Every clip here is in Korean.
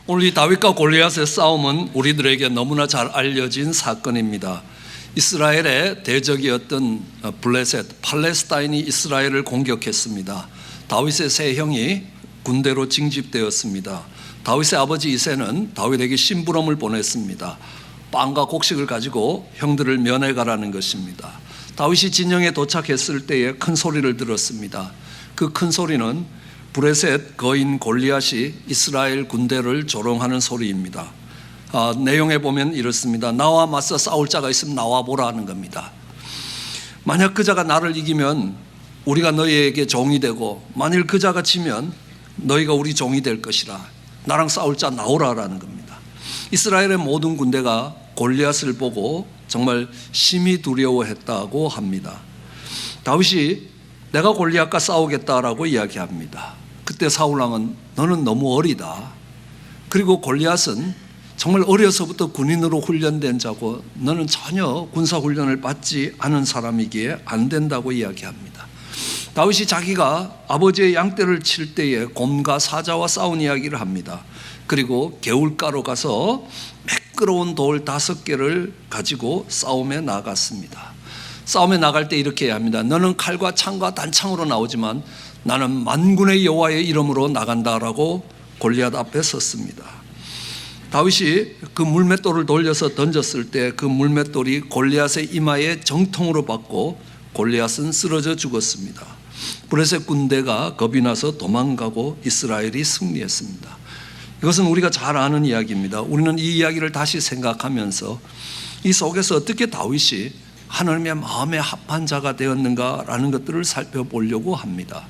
오늘 이 다윗과 골리앗의 싸움은 우리들에게 너무나 잘 알려진 사건입니다. 이스라엘의 대적이었던 블레셋, 팔레스타인이 이스라엘을 공격했습니다. 다윗의 세 형이 군대로 징집되었습니다. 다윗의 아버지 이새는 다윗에게 심부름을 보냈습니다. 빵과 곡식을 가지고 형들을 면회가라는 것입니다. 다윗이 진영에 도착했을 때에 큰 소리를 들었습니다. 그 큰 소리는 브레셋 거인 골리앗이 이스라엘 군대를 조롱하는 소리입니다. 내용에 보면 이렇습니다. 나와 맞서 싸울 자가 있으면 나와보라 하는 겁니다. 만약 그 자가 나를 이기면 우리가 너희에게 종이 되고, 만일 그 자가 지면 너희가 우리 종이 될 것이라. 나랑 싸울 자 나오라라는 겁니다. 이스라엘의 모든 군대가 골리앗을 보고 정말 심히 두려워했다고 합니다. 다윗이 내가 골리앗과 싸우겠다라고 이야기합니다. 그때 사울왕은 너는 너무 어리다. 그리고 골리앗은 정말 어려서부터 군인으로 훈련된 자고 너는 전혀 군사훈련을 받지 않은 사람이기에 안 된다고 이야기합니다. 다윗이 자기가 아버지의 양떼를 칠 때에 곰과 사자와 싸운 이야기를 합니다. 그리고 개울가로 가서 매끄러운 돌 5개를 가지고 싸움에 나갔습니다. 싸움에 나갈 때 이렇게 해야 합니다. 너는 칼과 창과 단창으로 나오지만 나는 만군의 여호와의 이름으로 나간다라고 골리앗 앞에 섰습니다. 다윗이 그 물맷돌을 돌려서 던졌을 때 그 물맷돌이 골리앗의 이마에 정통으로 받고 골리앗은 쓰러져 죽었습니다. 브레셋 군대가 겁이 나서 도망가고 이스라엘이 승리했습니다. 이것은 우리가 잘 아는 이야기입니다. 우리는 이 이야기를 다시 생각하면서 이 속에서 어떻게 다윗이 하나님의 마음에 합한 자가 되었는가라는 것들을 살펴보려고 합니다.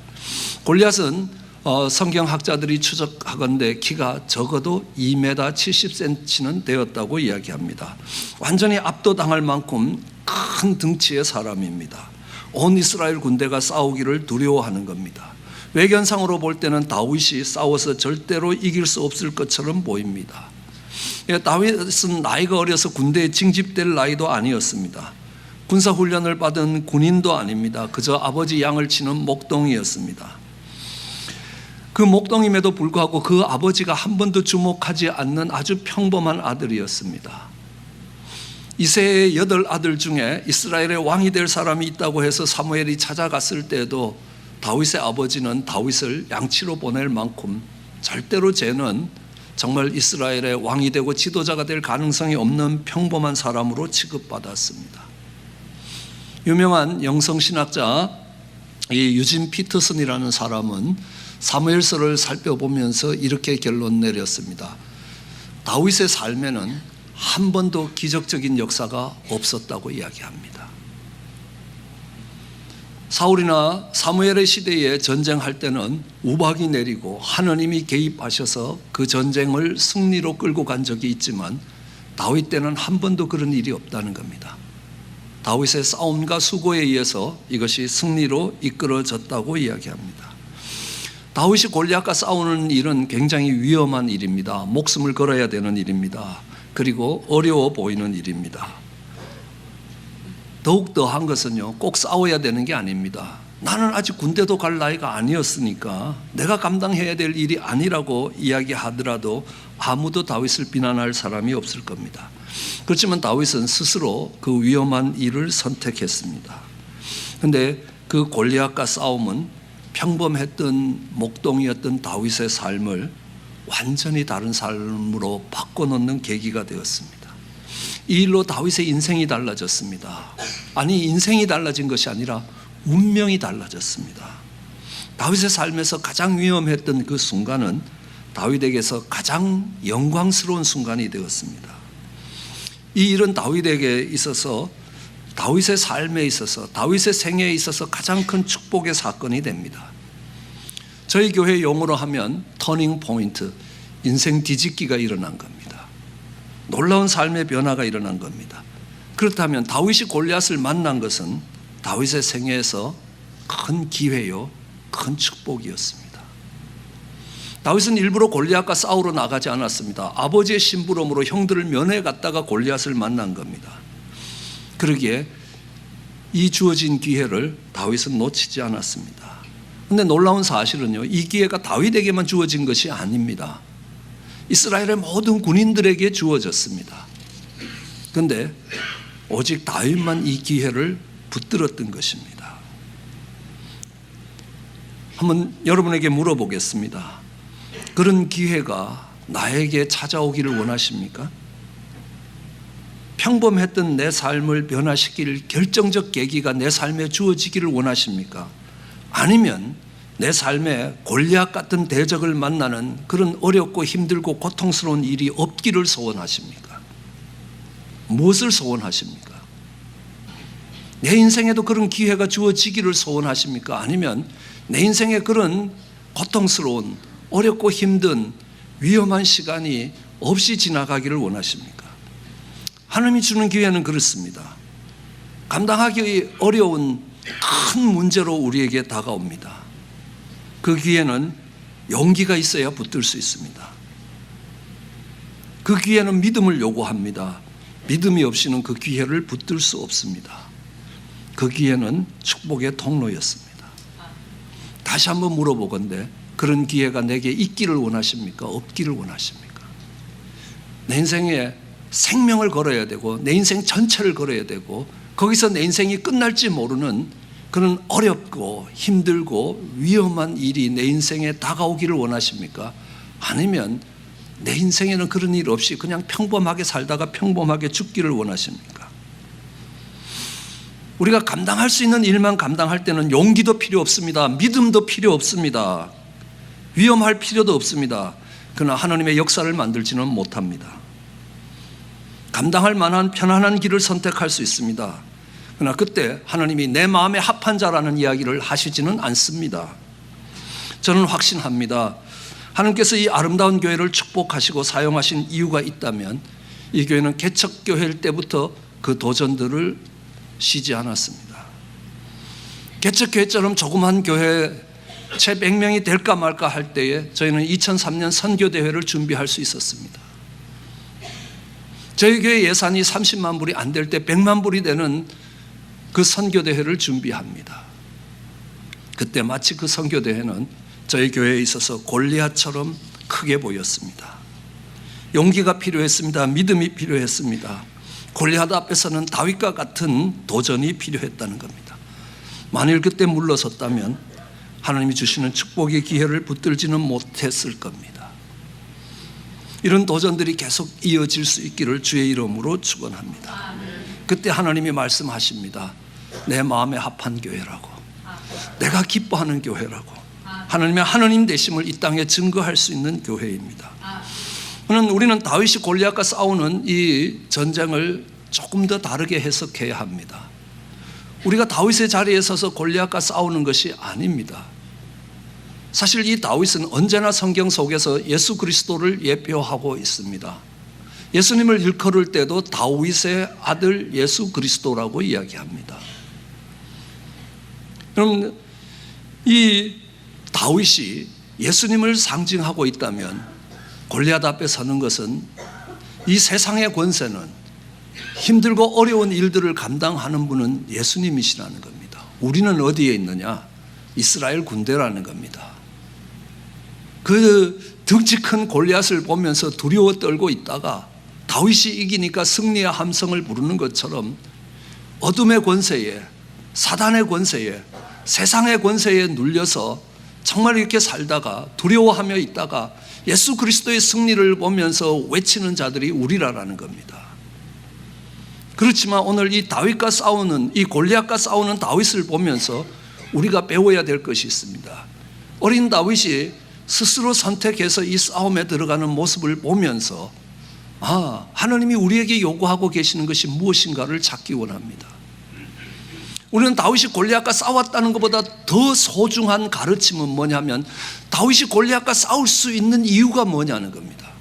골리앗은 성경학자들이 추적하건대 키가 적어도 2m 70cm는 되었다고 이야기합니다. 완전히 압도당할 만큼 큰 등치의 사람입니다. 온 이스라엘 군대가 싸우기를 두려워하는 겁니다. 외견상으로 볼 때는 다윗이 싸워서 절대로 이길 수 없을 것처럼 보입니다. 다윗은 나이가 어려서 군대에 징집될 나이도 아니었습니다. 군사훈련을 받은 군인도 아닙니다. 그저 아버지 양을 치는 목동이었습니다. 그 목동임에도 불구하고 그 아버지가 한 번도 주목하지 않는 아주 평범한 아들이었습니다. 이새의 8아들 중에 이스라엘의 왕이 될 사람이 있다고 해서 사무엘이 찾아갔을 때에도 다윗의 아버지는 다윗을 양치로 보낼 만큼 절대로 쟤는 정말 이스라엘의 왕이 되고 지도자가 될 가능성이 없는 평범한 사람으로 취급받았습니다. 유명한 영성신학자 유진 피터슨이라는 사람은 사무엘서를 살펴보면서 이렇게 결론 내렸습니다. 다윗의 삶에는 한 번도 기적적인 역사가 없었다고 이야기합니다. 사울이나 사무엘의 시대에 전쟁할 때는 우박이 내리고 하나님이 개입하셔서 그 전쟁을 승리로 끌고 간 적이 있지만 다윗 때는 한 번도 그런 일이 없다는 겁니다. 다윗의 싸움과 수고에 의해서 이것이 승리로 이끌어졌다고 이야기합니다. 다윗이 골리앗과 싸우는 일은 굉장히 위험한 일입니다. 목숨을 걸어야 되는 일입니다. 그리고 어려워 보이는 일입니다. 더욱더 것은요, 꼭 싸워야 되는 게 아닙니다. 나는 아직 군대도 갈 나이가 아니었으니까 내가 감당해야 될 일이 아니라고 이야기하더라도 아무도 다윗을 비난할 사람이 없을 겁니다. 그렇지만 다윗은 스스로 그 위험한 일을 선택했습니다. 그런데 그 골리앗과 싸움은 평범했던 목동이었던 다윗의 삶을 완전히 다른 삶으로 바꿔놓는 계기가 되었습니다. 이 일로 다윗의 인생이 달라졌습니다. 아니, 인생이 달라진 것이 아니라 운명이 달라졌습니다. 다윗의 삶에서 가장 위험했던 그 순간은 다윗에게서 가장 영광스러운 순간이 되었습니다. 이 일은 다윗에게 있어서, 다윗의 삶에 있어서, 다윗의 생애에 있어서 가장 큰 축복의 사건이 됩니다. 저희 교회 용어로 하면 터닝 포인트, 인생 뒤집기가 일어난 겁니다. 놀라운 삶의 변화가 일어난 겁니다. 그렇다면 다윗이 골리앗을 만난 것은 다윗의 생애에서 큰 기회요, 큰 축복이었습니다. 다윗은 일부러 골리앗과 싸우러 나가지 않았습니다. 아버지의 심부름으로 형들을 면회 갔다가 골리앗을 만난 겁니다. 그러기에 이 주어진 기회를 다윗은 놓치지 않았습니다. 그런데 놀라운 사실은요, 이 기회가 다윗에게만 주어진 것이 아닙니다. 이스라엘의 모든 군인들에게 주어졌습니다. 그런데 오직 다윗만 이 기회를 붙들었던 것입니다. 한번 여러분에게 물어보겠습니다. 그런 기회가 나에게 찾아오기를 원하십니까? 평범했던 내 삶을 변화시킬 결정적 계기가 내 삶에 주어지기를 원하십니까? 아니면 내 삶에 골리앗 같은 대적을 만나는 그런 어렵고 힘들고 고통스러운 일이 없기를 소원하십니까? 무엇을 소원하십니까? 내 인생에도 그런 기회가 주어지기를 소원하십니까? 아니면 내 인생에 그런 고통스러운 어렵고 힘든 위험한 시간이 없이 지나가기를 원하십니까? 하나님이 주는 기회는 그렇습니다. 감당하기 어려운 큰 문제로 우리에게 다가옵니다. 그 기회는 용기가 있어야 붙들 수 있습니다. 그 기회는 믿음을 요구합니다. 믿음이 없이는 그 기회를 붙들 수 없습니다. 그 기회는 축복의 통로였습니다. 다시 한번 물어보건대 그런 기회가 내게 있기를 원하십니까? 없기를 원하십니까? 내 인생에 생명을 걸어야 되고 내 인생 전체를 걸어야 되고 거기서 내 인생이 끝날지 모르는 그런 어렵고 힘들고 위험한 일이 내 인생에 다가오기를 원하십니까? 아니면 내 인생에는 그런 일 없이 그냥 평범하게 살다가 평범하게 죽기를 원하십니까? 우리가 감당할 수 있는 일만 감당할 때는 용기도 필요 없습니다. 믿음도 필요 없습니다. 위험할 필요도 없습니다. 그러나 하나님의 역사를 만들지는 못합니다. 감당할 만한 편안한 길을 선택할 수 있습니다. 그러나 그때 하나님이 내 마음에 합한 자라는 이야기를 하시지는 않습니다. 저는 확신합니다. 하나님께서 이 아름다운 교회를 축복하시고 사용하신 이유가 있다면 이 교회는 개척교회일 때부터 그 도전들을 쉬지 않았습니다. 개척교회처럼 조그만 교회 채 100명이 될까 말까 할 때에 저희는 2003년 선교대회를 준비할 수 있었습니다. 저희 교회 예산이 30만 불이 안 될 때 100만 불이 되는 그 선교대회를 준비합니다. 그때 마치 그 선교대회는 저희 교회에 있어서 골리앗처럼 크게 보였습니다. 용기가 필요했습니다. 믿음이 필요했습니다. 골리앗 앞에서는 다윗과 같은 도전이 필요했다는 겁니다. 만일 그때 물러섰다면 하나님이 주시는 축복의 기회를 붙들지는 못했을 겁니다. 이런 도전들이 계속 이어질 수 있기를 주의 이름으로 축원합니다. 그때 하나님이 말씀하십니다. 내 마음에 합한 교회라고, 내가 기뻐하는 교회라고, 하나님의 하나님 되심을 이 땅에 증거할 수 있는 교회입니다. 우리는 다윗이 골리앗과 싸우는 이 전쟁을 조금 더 다르게 해석해야 합니다. 우리가 다윗의 자리에 서서 골리앗과 싸우는 것이 아닙니다. 사실 이 다윗은 언제나 성경 속에서 예수 그리스도를 예표하고 있습니다. 예수님을 일컬을 때도 다윗의 아들 예수 그리스도라고 이야기합니다. 그럼 이 다윗이 예수님을 상징하고 있다면 골리앗 앞에 서는 것은 이 세상의 권세는 힘들고 어려운 일들을 감당하는 분은 예수님이시라는 겁니다. 우리는 어디에 있느냐? 이스라엘 군대라는 겁니다. 그 덩치 큰 골리앗을 보면서 두려워 떨고 있다가 다윗이 이기니까 승리의 함성을 부르는 것처럼 어둠의 권세에, 사단의 권세에, 세상의 권세에 눌려서 정말 이렇게 살다가 두려워하며 있다가 예수 그리스도의 승리를 보면서 외치는 자들이 우리라라는 겁니다. 그렇지만 오늘 이 다윗과 싸우는, 이 골리앗과 싸우는 다윗을 보면서 우리가 배워야 될 것이 있습니다. 어린 다윗이 스스로 선택해서 이 싸움에 들어가는 모습을 보면서 하나님이 우리에게 요구하고 계시는 것이 무엇인가를 찾기 원합니다. 우리는 다윗이 골리앗과 싸웠다는 것보다 더 소중한 가르침은 뭐냐면 다윗이 골리앗과 싸울 수 있는 이유가 뭐냐는 겁니다.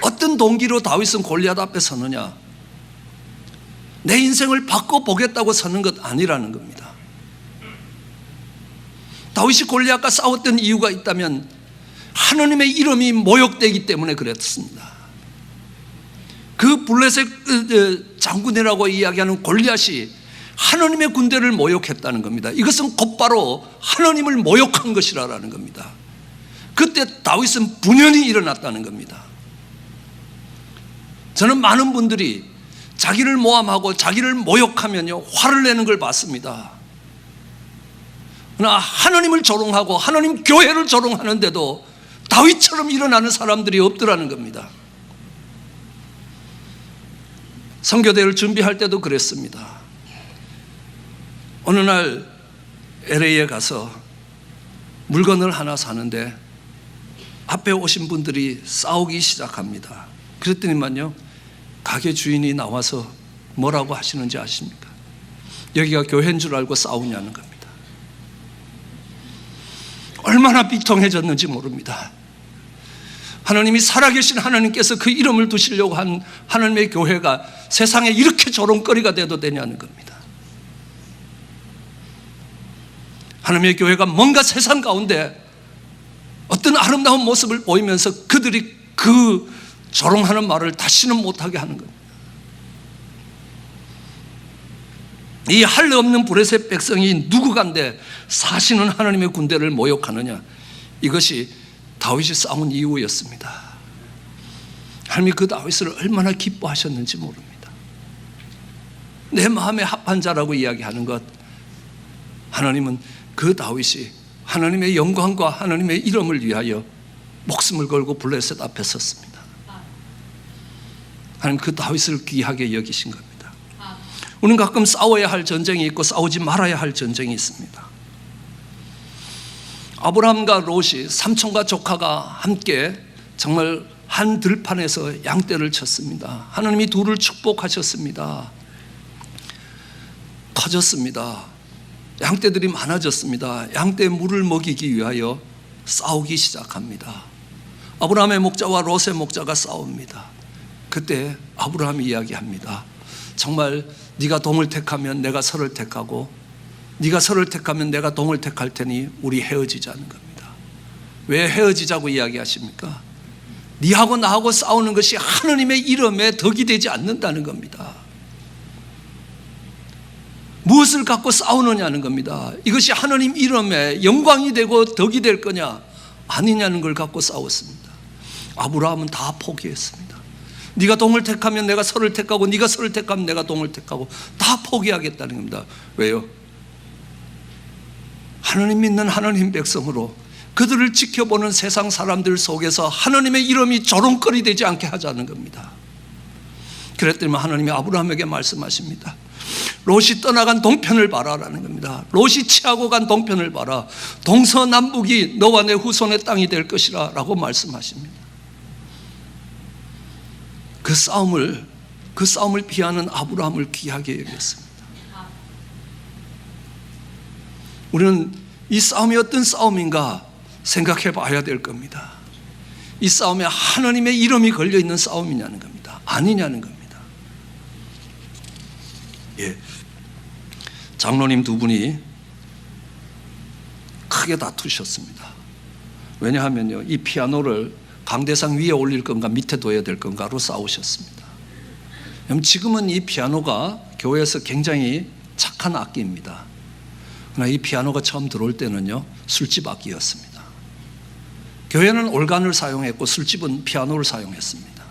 어떤 동기로 다윗은 골리앗 앞에 서느냐? 내 인생을 바꿔보겠다고 서는 것 아니라는 겁니다. 다윗이 골리앗과 싸웠던 이유가 있다면 하나님의 이름이 모욕되기 때문에 그랬습니다. 그 블레셋 장군이라고 이야기하는 골리앗이 하나님의 군대를 모욕했다는 겁니다. 이것은 곧바로 하나님을 모욕한 것이라는 겁니다. 그때 다윗은 분연히 일어났다는 겁니다. 저는 많은 분들이 자기를 모함하고 자기를 모욕하면요 화를 내는 걸 봤습니다. 그러나 하나님을 조롱하고 하나님 교회를 조롱하는데도 다윗처럼 일어나는 사람들이 없더라는 겁니다. 선교대를 준비할 때도 그랬습니다. 어느 날 LA에 가서 물건을 하나 사는데 앞에 오신 분들이 싸우기 시작합니다. 그랬더니만요 가게 주인이 나와서 뭐라고 하시는지 아십니까? 여기가 교회인 줄 알고 싸우냐는 겁니다. 얼마나 비통해졌는지 모릅니다. 하나님이 살아계신 하나님께서 그 이름을 두시려고 한 하나님의 교회가 세상에 이렇게 조롱거리가 돼도 되냐는 겁니다. 하나님의 교회가 뭔가 세상 가운데 어떤 아름다운 모습을 보이면서 그들이 그 조롱하는 말을 다시는 못하게 하는 겁니다. 이 할 리 없는 브레셋 백성이 누구간데 사시는 하나님의 군대를 모욕하느냐, 이것이 다윗이 싸운 이유였습니다. 하나님이 그 다윗을 얼마나 기뻐하셨는지 모릅니다. 내 마음에 합한 자라고 이야기하는 것, 하나님은 그 다윗이 하나님의 영광과 하나님의 이름을 위하여 목숨을 걸고 블레셋 앞에 섰습니다. 하나님 그 다윗을 귀하게 여기신 겁니다. 우리는 가끔 싸워야 할 전쟁이 있고 싸우지 말아야 할 전쟁이 있습니다. 아브라함과 롯이 삼촌과 조카가 함께 정말 한 들판에서 양떼를 쳤습니다. 하나님이 둘을 축복하셨습니다. 커졌습니다. 양떼들이 많아졌습니다. 양떼에 물을 먹이기 위하여 싸우기 시작합니다. 아브라함의 목자와 롯의 목자가 싸웁니다. 그때 아브라함이 이야기합니다. 정말 네가 동을 택하면 내가 서를 택하고 네가 서를 택하면 내가 동을 택할 테니 우리 헤어지자는 겁니다. 왜 헤어지자고 이야기하십니까? 네하고 나하고 싸우는 것이 하나님의 이름에 덕이 되지 않는다는 겁니다. 무엇을 갖고 싸우느냐는 겁니다. 이것이 하나님 이름에 영광이 되고 덕이 될 거냐 아니냐는 걸 갖고 싸웠습니다. 아브라함은 다 포기했습니다. 네가 동을 택하면 내가 서를 택하고 네가 서를 택하면 내가 동을 택하고 다 포기하겠다는 겁니다. 왜요? 하나님 믿는 하나님 백성으로 그들을 지켜보는 세상 사람들 속에서 하나님의 이름이 조롱거리 되지 않게 하자는 겁니다. 그랬더니 하나님이 아브라함에게 말씀하십니다. 롯이 떠나간 동편을 봐라라는 겁니다. 롯이 취하고 간 동편을 봐라. 동서남북이 너와 내 후손의 땅이 될 것이라 라고 말씀하십니다. 그 싸움을 피하는 아브라함을 귀하게 여겼습니다. 우리는 이 싸움이 어떤 싸움인가 생각해 봐야 될 겁니다. 이 싸움에 하나님의 이름이 걸려 있는 싸움이냐는 겁니다. 아니냐는 겁니다. 예. 장로님 두 분이 크게 다투셨습니다. 왜냐하면요, 이 피아노를 강대상 위에 올릴 건가 밑에 둬야 될 건가로 싸우셨습니다. 지금은 이 피아노가 교회에서 굉장히 착한 악기입니다. 그러나 이 피아노가 처음 들어올 때는요 술집 악기였습니다. 교회는 올간을 사용했고 술집은 피아노를 사용했습니다.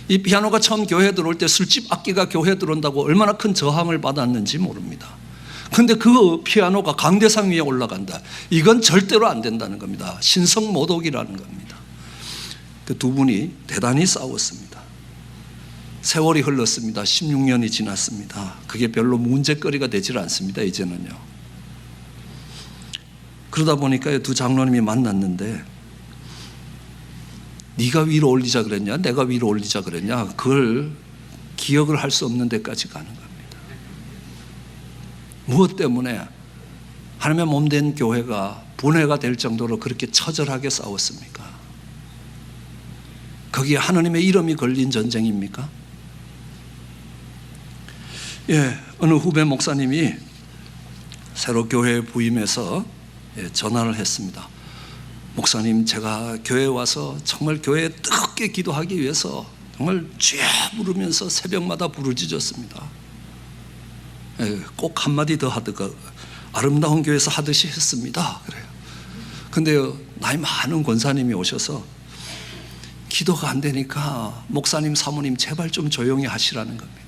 이 피아노가 처음 교회에 들어올 때 술집 악기가 교회에 들어온다고 얼마나 큰 저항을 받았는지 모릅니다. 그런데 그 피아노가 강대상 위에 올라간다, 이건 절대로 안 된다는 겁니다. 신성모독이라는 겁니다. 그 두 분이 대단히 싸웠습니다. 세월이 흘렀습니다. 16년이 지났습니다. 그게 별로 문제거리가 되질 않습니다. 이제는요. 그러다 보니까 두 장로님이 만났는데, 네가 위로 올리자 그랬냐 내가 위로 올리자 그랬냐, 그걸 기억을 할 수 없는 데까지 가는 겁니다. 무엇 때문에 하나님의 몸된 교회가 분해가 될 정도로 그렇게 처절하게 싸웠습니까? 거기에 하나님의 이름이 걸린 전쟁입니까? 예, 어느 후배 목사님이 새로 교회에 부임해서 전화를 했습니다. 목사님, 제가 교회에 와서 정말 교회에 뜨겁게 기도하기 위해서 정말 주여 부르면서 새벽마다 부르짖었습니다. 꼭 한마디 더 하다가 아름다운 교회에서 하듯이 했습니다. 그래요. 근데요, 나이 많은 권사님이 오셔서 기도가 안 되니까 목사님, 사모님 제발 좀 조용히 하시라는 겁니다.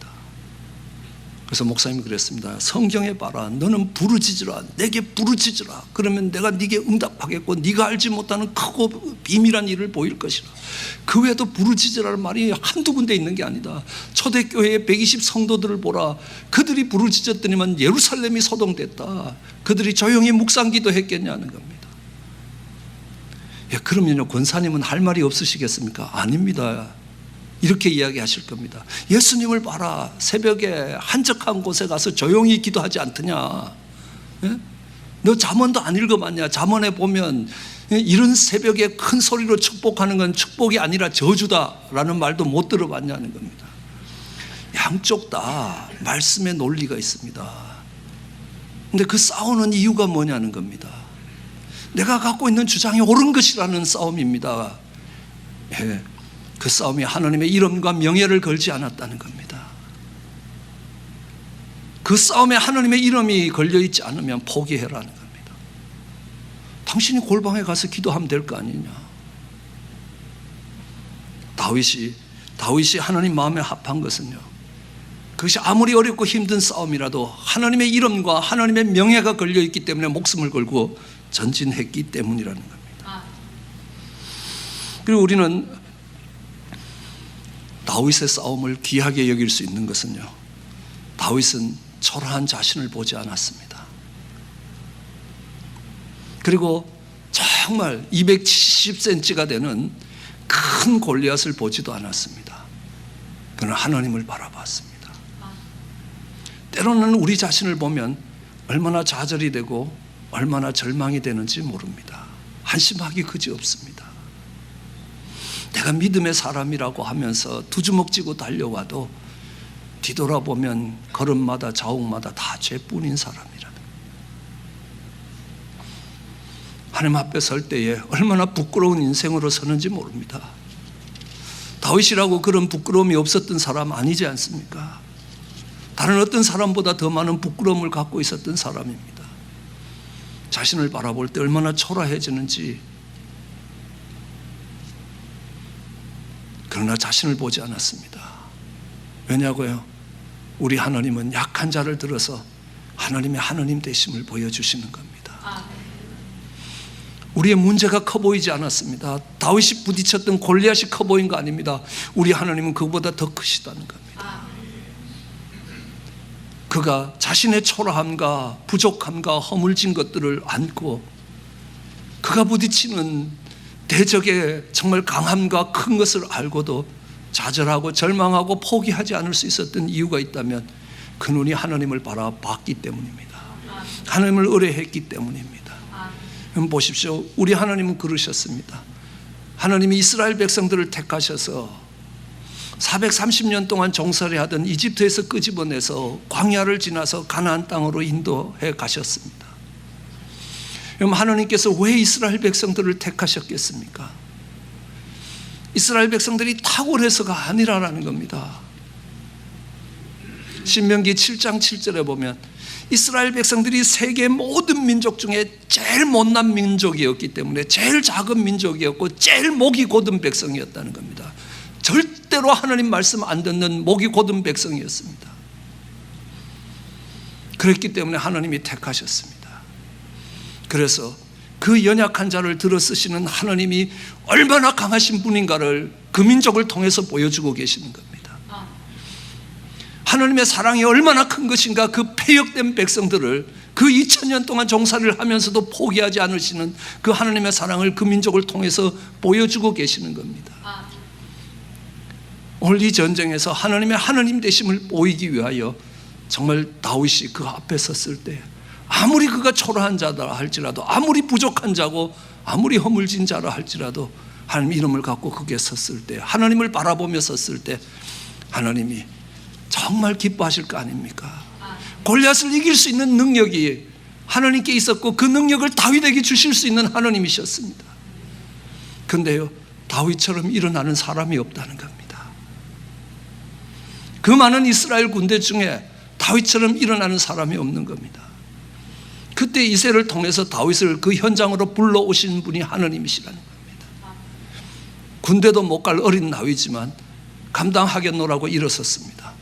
그래서 목사님이 그랬습니다. 성경에 봐라. 너는 부르짖으라. 내게 부르짖으라. 그러면 내가 네게 응답하겠고 네가 알지 못하는 크고 비밀한 일을 보일 것이라. 그 외에도 부르짖으라는 말이 한두 군데 있는 게 아니다. 초대교회의 120 성도들을 보라. 그들이 부르짖었더니만 예루살렘이 소동됐다. 그들이 조용히 묵상기도 했겠냐는 겁니다. 그러면요, 권사님은 할 말이 없으시겠습니까? 아닙니다. 이렇게 이야기하실 겁니다. 예수님을 봐라. 새벽에 한적한 곳에 가서 조용히 기도하지 않더냐? 예? 너 잠언도 안 읽어봤냐? 잠언에 보면 이런 새벽에 큰 소리로 축복하는 건 축복이 아니라 저주다라는 말도 못 들어봤냐는 겁니다. 양쪽 다 말씀의 논리가 있습니다. 근데 그 싸우는 이유가 뭐냐는 겁니다. 내가 갖고 있는 주장이 옳은 것이라는 싸움입니다. 예. 그 싸움이 하나님의 이름과 명예를 걸지 않았다는 겁니다. 그 싸움에 하나님의 이름이 걸려있지 않으면 포기해라는 겁니다. 당신이 골방에 가서 기도하면 될 거 아니냐. 다윗이 하나님 마음에 합한 것은요, 그것이 아무리 어렵고 힘든 싸움이라도 하나님의 이름과 하나님의 명예가 걸려있기 때문에 목숨을 걸고 전진했기 때문이라는 겁니다. 그리고 우리는 다윗의 싸움을 귀하게 여길 수 있는 것은요, 다윗은 초라한 자신을 보지 않았습니다. 그리고 정말 270cm가 되는 큰 골리앗을 보지도 않았습니다. 그는 하나님을 바라봤습니다. 때로는 우리 자신을 보면 얼마나 좌절이 되고 얼마나 절망이 되는지 모릅니다. 한심하기 그지없습니다. 내가 믿음의 사람이라고 하면서 두 주먹 쥐고 달려와도 뒤돌아보면 걸음마다 자욱마다 다 죄뿐인 사람이라는, 하나님 앞에 설 때에 얼마나 부끄러운 인생으로 서는지 모릅니다. 다윗이라고 그런 부끄러움이 없었던 사람 아니지 않습니까? 다른 어떤 사람보다 더 많은 부끄러움을 갖고 있었던 사람입니다. 자신을 바라볼 때 얼마나 초라해지는지. 그러나 자신을 보지 않았습니다. 왜냐고요? 우리 하나님은 약한 자를 들어서 하나님의 하나님 되심을 보여주시는 겁니다. 우리의 문제가 커 보이지 않았습니다. 다윗이 부딪혔던 골리앗이 커 보인 거 아닙니다. 우리 하나님은 그보다 더 크시다는 겁니다. 그가 자신의 초라함과 부족함과 허물진 것들을 안고 그가 부딪히는 대적의 정말 강함과 큰 것을 알고도 좌절하고 절망하고 포기하지 않을 수 있었던 이유가 있다면 그 눈이 하나님을 바라봤기 때문입니다. 하나님을 의뢰했기 때문입니다. 보십시오. 우리 하나님은 그러셨습니다. 하나님이 이스라엘 백성들을 택하셔서 430년 동안 종살이 하던 이집트에서 끄집어내서 광야를 지나서 가나안 땅으로 인도해 가셨습니다. 그럼 하나님께서 왜 이스라엘 백성들을 택하셨겠습니까? 이스라엘 백성들이 탁월해서가 아니라는 겁니다. 신명기 7장 7절에 보면 이스라엘 백성들이 세계 모든 민족 중에 제일 못난 민족이었기 때문에 제일 작은 민족이었고 제일 목이 곧은 백성이었다는 겁니다. 절대로 하나님 말씀 안 듣는 목이 곧은 백성이었습니다. 그랬기 때문에 하나님이 택하셨습니다. 그래서 그 연약한 자를 들어 쓰시는 하나님이 얼마나 강하신 분인가를 그 민족을 통해서 보여주고 계시는 겁니다. 하나님의 사랑이 얼마나 큰 것인가, 그 패역된 백성들을 그 2000년 동안 종살이를 하면서도 포기하지 않으시는 그 하나님의 사랑을 그 민족을 통해서 보여주고 계시는 겁니다. 오늘 이 전쟁에서 하나님의 하나님 되심을 보이기 위하여 정말 다윗이 그 앞에 섰을 때 아무리 그가 초라한 자다 할지라도, 아무리 부족한 자고 아무리 허물진 자라 할지라도 하나님 이름을 갖고 그게 섰을 때, 하나님을 바라보며 섰을 때 하나님이 정말 기뻐하실 거 아닙니까? 골리앗을 이길 수 있는 능력이 하나님께 있었고 그 능력을 다윗에게 주실 수 있는 하나님이셨습니다. 그런데요, 다윗처럼 일어나는 사람이 없다는 겁니다. 그 많은 이스라엘 군대 중에 다윗처럼 일어나는 사람이 없는 겁니다. 그때 이새를 통해서 다윗을 그 현장으로 불러오신 분이 하나님이시라는 겁니다. 군대도 못 갈 어린 나위지만 감당하겠노라고 일어섰습니다.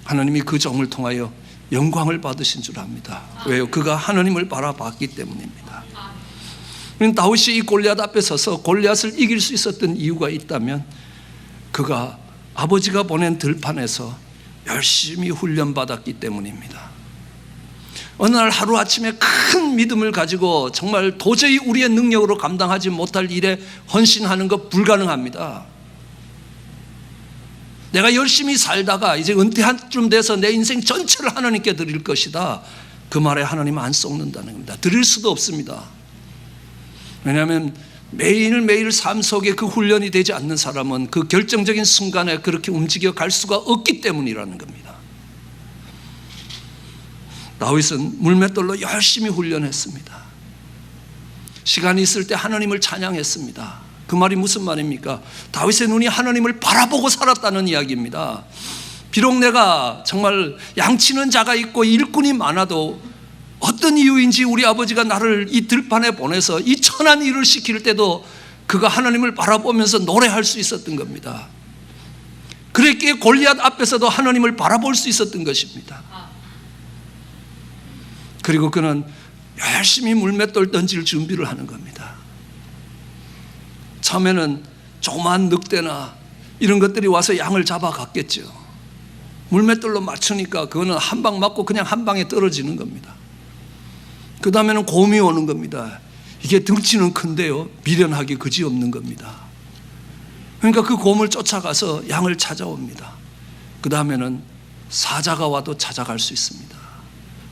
하나님이 그 종을 통하여 영광을 받으신 줄 압니다. 왜요? 그가 하나님을 바라봤기 때문입니다. 다윗이 이 골리앗 앞에 서서 골리앗을 이길 수 있었던 이유가 있다면 그가 아버지가 보낸 들판에서 열심히 훈련받았기 때문입니다. 어느 날 하루아침에 큰 믿음을 가지고 정말 도저히 우리의 능력으로 감당하지 못할 일에 헌신하는 것 불가능합니다. 내가 열심히 살다가 이제 은퇴한 쯤 돼서 내 인생 전체를 하나님께 드릴 것이다, 그 말에 하나님은 안 썩는다는 겁니다. 드릴 수도 없습니다. 왜냐하면 매일매일 삶 속에 그 훈련이 되지 않는 사람은 그 결정적인 순간에 그렇게 움직여 갈 수가 없기 때문이라는 겁니다. 다윗은 물맷돌로 열심히 훈련했습니다. 시간이 있을 때 하나님을 찬양했습니다. 그 말이 무슨 말입니까? 다윗의 눈이 하나님을 바라보고 살았다는 이야기입니다. 비록 내가 정말 양치는 자가 있고 일꾼이 많아도 어떤 이유인지 우리 아버지가 나를 이 들판에 보내서 이 천한 일을 시킬 때도 그가 하나님을 바라보면서 노래할 수 있었던 겁니다. 그랬기에 골리앗 앞에서도 하나님을 바라볼 수 있었던 것입니다. 그리고 그는 열심히 물맷돌 던질 준비를 하는 겁니다. 처음에는 조그만 늑대나 이런 것들이 와서 양을 잡아갔겠죠. 물맷돌로 맞추니까 그거는 한 방 맞고 그냥 한 방에 떨어지는 겁니다. 그 다음에는 곰이 오는 겁니다. 이게 덩치는 큰데요, 미련하기 그지없는 겁니다. 그러니까 그 곰을 쫓아가서 양을 찾아옵니다. 그 다음에는 사자가 와도 찾아갈 수 있습니다.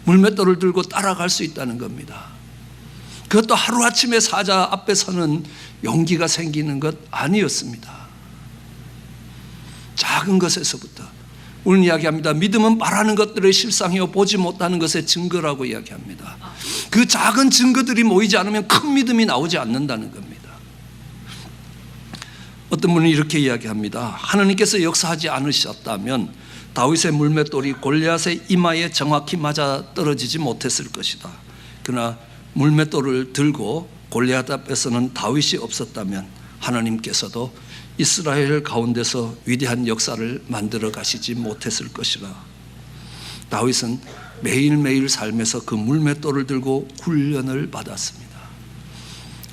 물맷돌을 들고 따라갈 수 있다는 겁니다. 그것도 하루아침에 사자 앞에 서는 용기가 생기는 것 아니었습니다. 작은 것에서부터. 우리는 이야기합니다. 믿음은 바라는 것들의 실상이요 보지 못하는 것의 증거라고 이야기합니다. 그 작은 증거들이 모이지 않으면 큰 믿음이 나오지 않는다는 겁니다. 어떤 분은 이렇게 이야기합니다. 하나님께서 역사하지 않으셨다면 다윗의 물맷돌이 골리앗의 이마에 정확히 맞아 떨어지지 못했을 것이다. 그러나 물맷돌을 들고 골리앗 앞에서는 다윗이 없었다면 하나님께서도 이스라엘 가운데서 위대한 역사를 만들어 가시지 못했을 것이라. 다윗은 매일매일 삶에서 그 물맷돌을 들고 훈련을 받았습니다.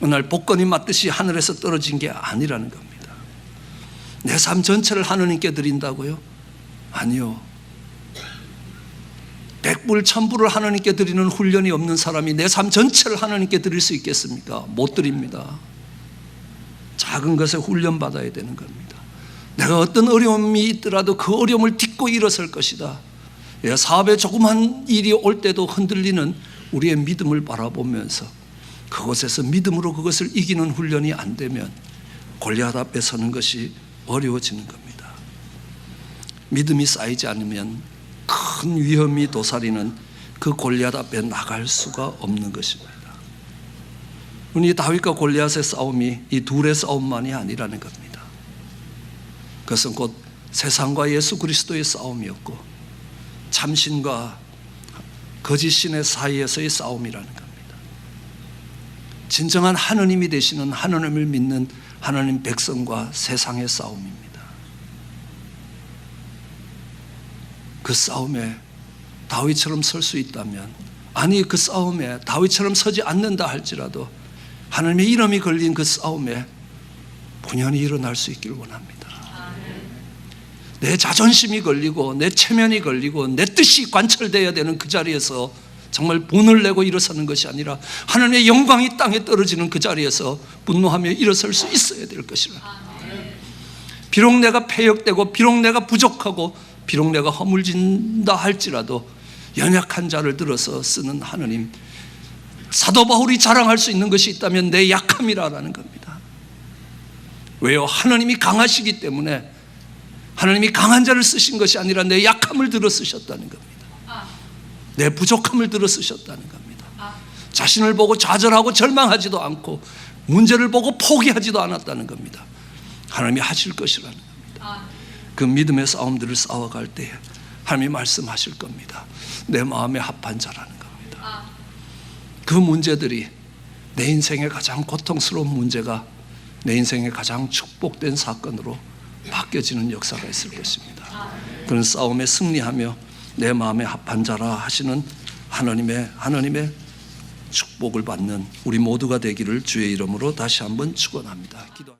어느 날 복권이 맞듯이 하늘에서 떨어진 게 아니라는 겁니다. 내 삶 전체를 하나님께 드린다고요? 아니요. 100불, 1000불을 하나님께 드리는 훈련이 없는 사람이 내 삶 전체를 하나님께 드릴 수 있겠습니까? 못 드립니다. 작은 것에 훈련받아야 되는 겁니다. 내가 어떤 어려움이 있더라도 그 어려움을 딛고 일어설 것이다. 사업에 조그만 일이 올 때도 흔들리는 우리의 믿음을 바라보면서 그곳에서 믿음으로 그것을 이기는 훈련이 안 되면 골리앗 앞에 서는 것이 어려워지는 겁니다. 믿음이 쌓이지 않으면 큰 위험이 도사리는 그 골리앗 앞에 나갈 수가 없는 것입니다. 이 다윗과 골리앗의 싸움이 이 둘의 싸움만이 아니라는 겁니다. 그것은 곧 세상과 예수 그리스도의 싸움이었고 참신과 거짓신의 사이에서의 싸움이라는 겁니다. 진정한 하느님이 되시는 하나님을 믿는 하나님 백성과 세상의 싸움입니다. 그 싸움에 다윗처럼 설 수 있다면, 아니 그 싸움에 다윗처럼 서지 않는다 할지라도 하나님의 이름이 걸린 그 싸움에 본연이 일어날 수 있기를 원합니다. 내 자존심이 걸리고 내 체면이 걸리고 내 뜻이 관철되어야 되는 그 자리에서 정말 분을 내고 일어서는 것이 아니라 하나님의 영광이 땅에 떨어지는 그 자리에서 분노하며 일어설 수 있어야 될 것이라. 비록 내가 패역되고 비록 내가 부족하고 비록 내가 허물진다 할지라도 연약한 자를 들어서 쓰는 하나님, 사도 바울이 자랑할 수 있는 것이 있다면 내 약함이라는 겁니다. 왜요? 하나님이 강하시기 때문에 하나님이 강한 자를 쓰신 것이 아니라 내 약함을 들어 쓰셨다는 겁니다. 내 부족함을 들어 쓰셨다는 겁니다. 자신을 보고 좌절하고 절망하지도 않고 문제를 보고 포기하지도 않았다는 겁니다. 하나님이 하실 것이라는 겁니다. 그 믿음의 싸움들을 싸워갈 때 하나님이 말씀하실 겁니다. 내 마음에 합한 자라는 겁니다. 그 문제들이 내 인생의 가장 고통스러운 문제가 내 인생의 가장 축복된 사건으로 바뀌어지는 역사가 있을 것입니다. 그런 싸움에 승리하며 내 마음에 합한 자라 하시는 하나님의 축복을 받는 우리 모두가 되기를 주의 이름으로 다시 한번 축원합니다.